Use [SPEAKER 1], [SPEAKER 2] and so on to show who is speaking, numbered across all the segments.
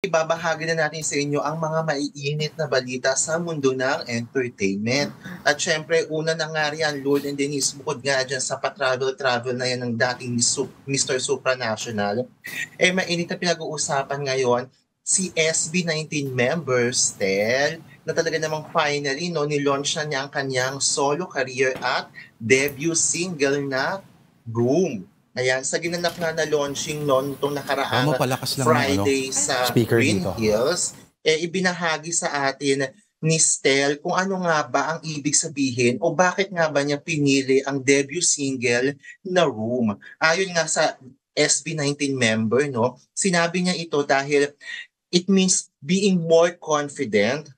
[SPEAKER 1] ibabahagi na natin sa inyo ang mga maiinit na balita sa mundo ng entertainment. At syempre, una na nga riyan, Lord and Denise, bukod nga dyan sa pa-travel-travel na yan ng dating Mr. Supranational, mainit na pinag-uusapan ngayon si SB19 member Stel, na talaga namang finally nilaunch na niya ang kanyang solo career at debut single na Boom. Ayan, sa ginanap nga na launching noon itong nakaraang Friday sa Green Hills, ibinahagi sa atin ni Stel kung ano nga ba ang ibig sabihin o bakit nga ba niya pinili ang debut single na Room. Ayon nga sa SB19 member, sinabi niya ito dahil it means being more confident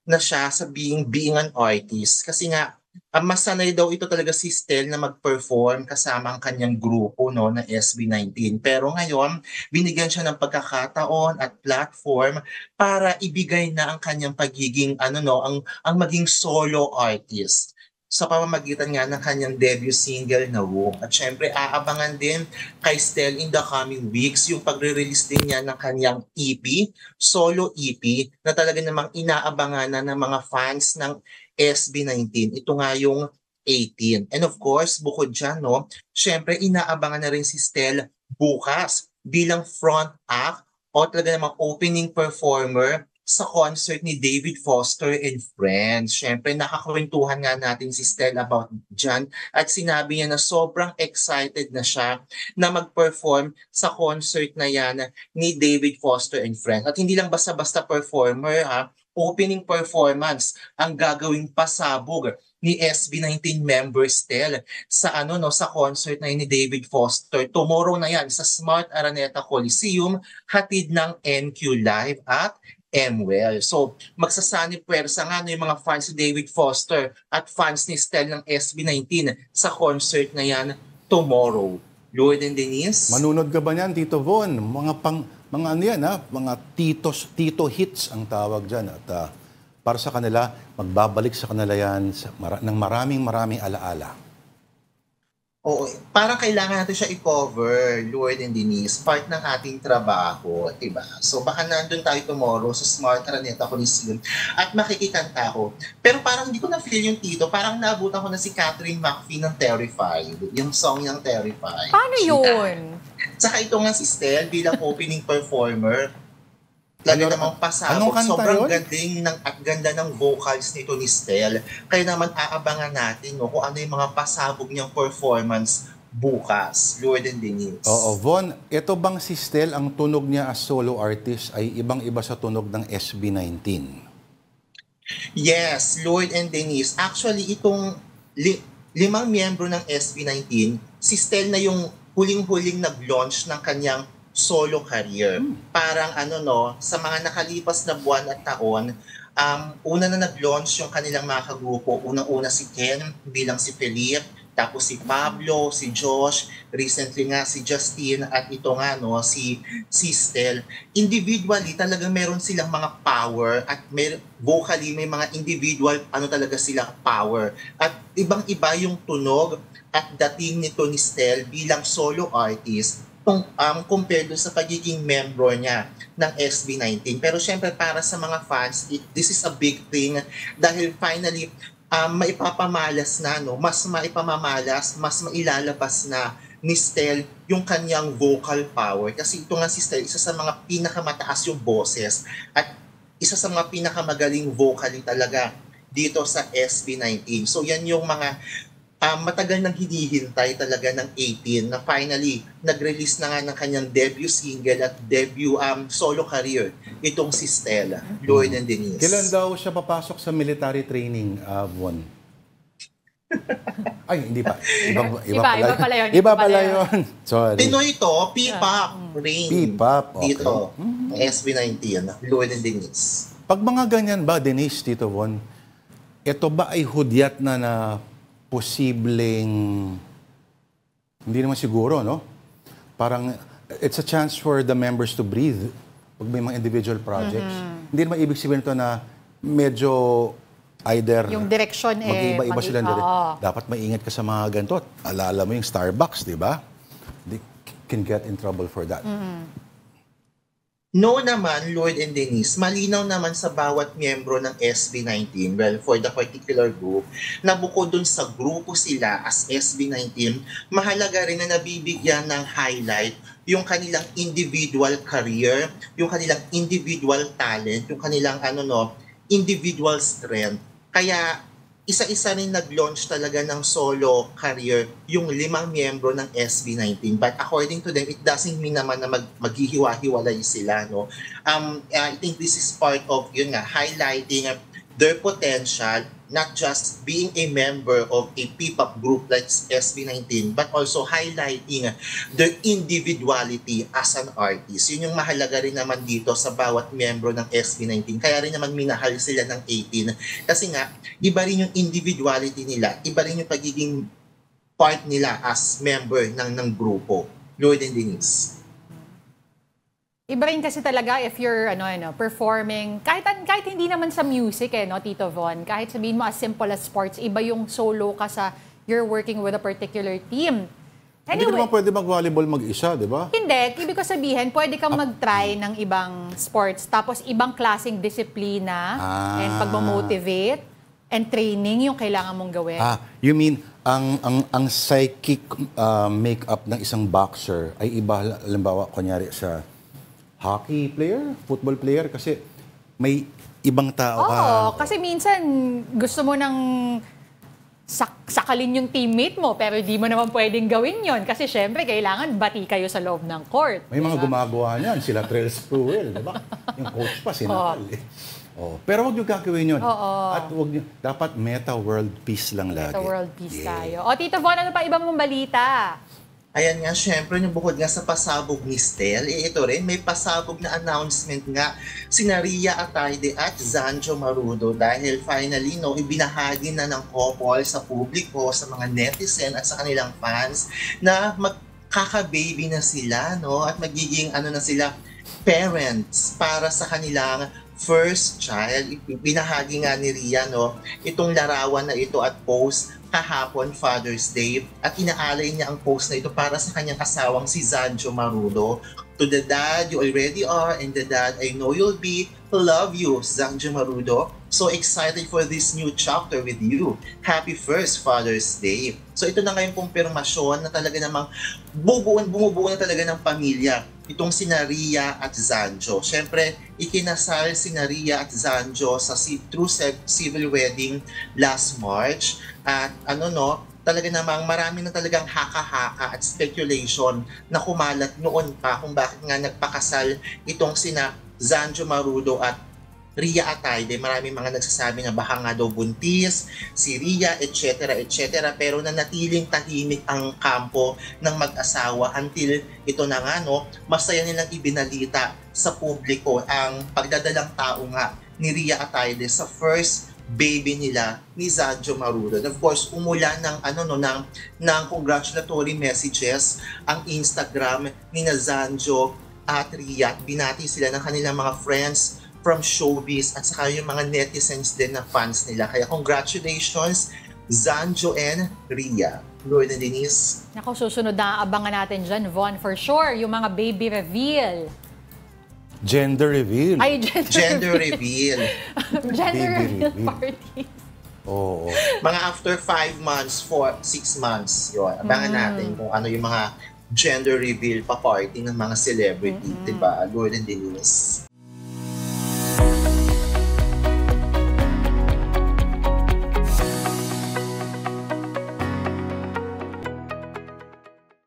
[SPEAKER 1] na siya sa being an artist. Kasi nga, masanay daw ito talaga si Stel na mag-perform kasama ang kanyang grupo na SB19. Pero ngayon, binigyan siya ng pagkakataon at platform para ibigay na ang kanyang pagiging ang maging solo artist sa pamamagitan nga ng kanyang debut single na Room. At syempre, aabangan din kay Stel in the coming weeks yung pagre-release din niya ng kanyang EP, solo EP, na talaga namang inaabangan na ng mga fans ng SB19. Ito nga yung 18. And of course, bukod dyan, syempre, inaabangan na rin si Stel bukas bilang front act o talaga namang opening performer sa concert ni David Foster and Friends. Siyempre, nakakwentuhan nga natin si Stel about dyan at sinabi niya na sobrang excited na siya na mag-perform sa concert na yan ni David Foster and Friends. At hindi lang basta-basta performer, opening performance ang gagawing pasabog ni SB19 member Stel sa sa concert na yun ni David Foster. Tomorrow na yan sa Smart Araneta Coliseum, hatid ng NQ Live at MWell. So, magsasanib pwersa nga yung mga fans ni David Foster at fans ni Stel ng SB19 sa concert na yan tomorrow. Lloyd and Denise?
[SPEAKER 2] Manunod ka ba niyan, Tito Von? Mga tito hits ang tawag dyan. At para sa kanila, magbabalik sa kanila yan ng maraming alaala.
[SPEAKER 1] Oo, parang kailangan natin siya i-cover, Lloyd and Denise, part ng ating trabaho, diba? So baka nandun tayo tomorrow sa Smart Araneta Coliseum at makikikanta ko. Pero parang hindi ko na-feel yung Tito, parang naabutan ko na si Catherine McPhee ng Terrified, yung song niyang Terrified.
[SPEAKER 3] Paano yun?
[SPEAKER 1] Saka ito nga si Stel bilang opening performer, talaga namang pasabog. Sobrang galing at ganda ng vocals nito ni Stel. Kaya naman aabangan natin kung ano yung mga pasabog niyang performance bukas. Lloyd and Denise.
[SPEAKER 2] Oo, Von, ito bang si Stel, ang tunog niya as solo artist ay ibang-iba sa tunog ng SB19?
[SPEAKER 1] Yes, Lloyd and Denise. Actually, itong 5 miyembro ng SB19, si Stel na yung huling-huling nag-launch ng kanyang solo career. Parang sa mga nakalipas na buwan at taon, una na nag-launch yung kanilang mga kagrupo. Unang-una si Ken bilang si Felipe, tapos si Pablo, si Josh, recently nga si Justine, at ito nga si Stel. Individually, talagang meron silang mga power at vocally may mga individual talaga sila power. At ibang-iba yung tunog at dating nito ni Stel bilang solo artist compared sa pagiging member niya ng SB19. Pero syempre para sa mga fans, this is a big thing dahil finally maipapamalas na, mas maipamamalas, mas mailalabas na ni Stel yung kanyang vocal power. Kasi ito nga si Stel, isa sa mga pinakamataas yung boses at isa sa mga pinakamagaling vocally talaga dito sa SB19. So yan yung mga matagal nang hinihintay talaga ng 18 na finally nag-release na nga ng kanyang debut single at debut solo career itong si Stella, Lloyd and Denise.
[SPEAKER 2] Kailan daw siya papasok sa military training, Von? Ay, hindi pa. Iba pala yun. Sorry.
[SPEAKER 1] Pinoy ito, P-pop ring.
[SPEAKER 2] P-pop, okay.
[SPEAKER 1] Dito, SB19, Lloyd and Denise.
[SPEAKER 2] Pag mga ganyan ba, Denise, Tito Von, ito ba ay hudyat na posibleng, hindi naman siguro, Parang, it's a chance for the members to breathe pag may mga individual projects. Hindi naman ibig sabihin ito na medyo either
[SPEAKER 3] yung direction
[SPEAKER 2] mag-iba-iba sila. Dapat maingat ka sa mga ganito. Alala mo yung Starbucks, di ba? They can get in trouble for that.
[SPEAKER 1] No naman, Lord and Denise, malinaw naman sa bawat miyembro ng SB19, well, for the particular group, na bukod dun sa grupo sila as SB19, mahalaga rin na nabibigyan ng highlight yung kanilang individual career, yung kanilang individual talent, yung kanilang individual strength. Kaya isa-isa rin nag-launch talaga ng solo career yung 5 miyembro ng SB19. But according to them, it doesn't mean naman na maghihiwa-hiwalay sila. No? I think this is part of highlighting their potential, not just being a member of a P-pop group like SB19, but also highlighting their individuality as an artist. Yun yung mahalaga rin naman dito sa bawat miyembro ng SB19. Kaya rin naman minahal sila ng 18. Kasi nga, iba rin yung individuality nila, iba rin yung pagiging part nila as member ng grupo. Lloyd and Denise.
[SPEAKER 3] Iba rin kasi talaga if you're performing, kahit hindi naman sa music Tito Von, kahit sabihin mo as simple as sports, iba yung solo ka sa you're working with a particular team.
[SPEAKER 2] Hindi ka naman pwede mag-volleyball mag-isa, di ba?
[SPEAKER 3] Hindi. Ibig ko sabihin, pwede kang mag-try ng ibang sports, tapos ibang klaseng disiplina and pagmamotivate and training yung kailangan mong gawin.
[SPEAKER 2] You mean, ang psychic make-up ng isang boxer ay iba, halimbawa, kunyari sa hockey player, football player, kasi may ibang tao ka.
[SPEAKER 3] Oo, kasi minsan gusto mo nang sakalin yung teammate mo, pero di mo naman pwedeng gawin yon kasi syempre kailangan bati kayo sa loob ng court.
[SPEAKER 2] May mga gumagawa niyan, sila Trell Spruill, di ba? Yung coach pa, sinakal pero wag niyo gagawin yun. At wag niyo, dapat meta-world peace lang lagi.
[SPEAKER 3] Meta-world peace tayo. O Tito Von, ano pa ibang mong balita?
[SPEAKER 1] Ayan nga, syempre, bukod nga sa pasabog ni Stel, ito rin, may pasabog na announcement nga sina Rhea Atayde at Zanjo Marudo dahil finally, ibinahagi na ng couple sa publiko, sa mga netizen at sa kanilang fans na magkaka-baby na sila, at magiging na sila, parents para sa kanilang first child. Binahagi nga ni Rhea itong larawan na ito at post kahapon, Father's Day, at inaalay niya ang post na ito para sa kanyang asawang si Zanjo Marudo. To the dad you already are, and the dad I know you'll be, love you, Zanjo Marudo. So excited for this new chapter with you. Happy first Father's Day. So ito na ngayong kumpirmasyon na talaga namang bumubuo na talaga ng pamilya itong sina Rhea at Zanjo. Siyempre, ikinasal sina Rhea at Zanjo sa through civil wedding last March. At talaga namang marami na talagang haka-haka at speculation na kumalat noon pa kung bakit nga nagpakasal itong sina Zanjo Marudo at Rhea Atayde. Maraming mga nagsasabi na baka nga daw buntis si Rhea, etc. etc. Pero nanatiling tahimik ang kampo ng mag-asawa until ito na nga masaya nilang ibinalita sa publiko ang pagdadalang tao nga ni Rhea Atayde sa first baby nila ni Zanjo Marudo. And of course, umulan ng congratulatory messages ang Instagram ni Zanjo at Rhea. Binati sila ng kanilang mga friends from showbiz at saka yung mga netizens din na fans nila. Kaya congratulations, Zanjo and Rhea. Lloyd and Denise.
[SPEAKER 3] Naku, susunod na abangan natin dyan, Von, for sure. Yung mga baby reveal.
[SPEAKER 2] Gender reveal.
[SPEAKER 3] Ay,
[SPEAKER 1] Gender reveal.
[SPEAKER 3] Gender
[SPEAKER 2] Baby
[SPEAKER 3] reveal
[SPEAKER 2] reveal.
[SPEAKER 3] party.
[SPEAKER 2] Oo.
[SPEAKER 1] Mga after 5 months, 6 months, yun. Abangan natin kung ano yung mga gender reveal pa party ng mga celebrity, diba? Lloyd and Denise.